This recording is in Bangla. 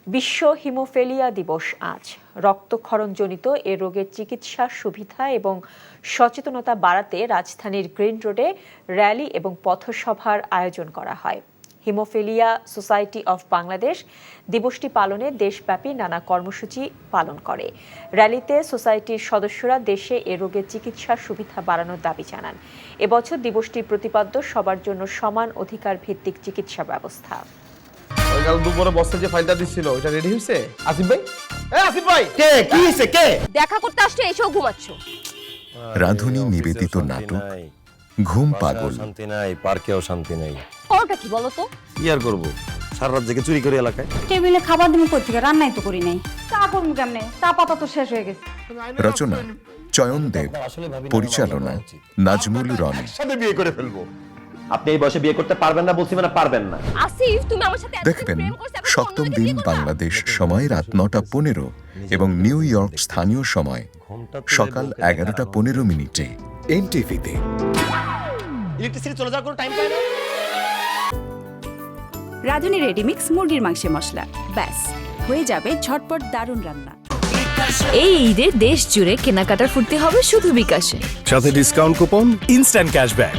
বিশ্ব হিমোফিলিয়া দিবস আজ। রক্তক্ষরণজনিত এ রোগের চিকিৎসা সুবিধা এবং সচেতনতা বাড়াতে রাজধানীর গ্রিন রোডে র্যালি এবং পথসভার আয়োজন করা হয়। হিমোফিলিয়া সোসাইটি অফ বাংলাদেশ দিবসটি পালনে দেশব্যাপী নানা কর্মসূচি পালন করে। র্যালিতে সোসাইটির সদস্যরা দেশে এ রোগের চিকিৎসা সুবিধা বাড়ানোর দাবি জানান। এবছর দিবসটির প্রতিপাদ্য সবার জন্য সমান অধিকার ভিত্তিক চিকিৎসা ব্যবস্থা। কাল দুপুরে বসে যে ফাইলটা দিছিল ওটা রেডি হইছে? আসিফ ভাই, আসিফ ভাই, কে কি হইছে? কে দেখা করতে আসছে এসেও ঘুমাচ্ছ? রাধুনী নিবেদিত নাটক ঘুম পাগল। শান্তি নাই, পার্কেও শান্তি নাই। করোটা কি বলো তো? কি আর করবো, সারা রাত জেগে চুরি করে এলাকায়। টেবিলে খাবার দিমু কই থেকে? রান্নাই তো করি নাই। চা করমু কেমনে? চা পাতা তো শেষ হয়ে গেছে। রচনা চয়ন দেব, পরিচালনা নাজমুল রনি। সাথে বিয়ে করে ফেলবো। আপনি এই বয়সে বিয়ে করতে পারবেন না বলছি, মানে পারবেন না। আসিফ, তুমি আমার সাথে দেখবেন সপ্তম দিন বাংলাদেশ সময় রাত 9:15 এবং নিউ ইয়র্ক স্থানীয় সময় সকাল 11:15 এনটিভিতে। ইলেকট্রিসিটি চলে যাওয়ার কোনো টাইম পায় না। রাঁধুনি রেডিমিক্স মুরগির মাংসের মশলা, ব্যাস হয়ে যাবে ঝটপট দারুণ রান্না। এই ঈদে দেশ জুড়ে কেনাকাটার ফুর্তি হবে শুধু বিকাশে, সাথে ডিসকাউন্ট কুপন, ইনস্ট্যান্ট ক্যাশব্যাক।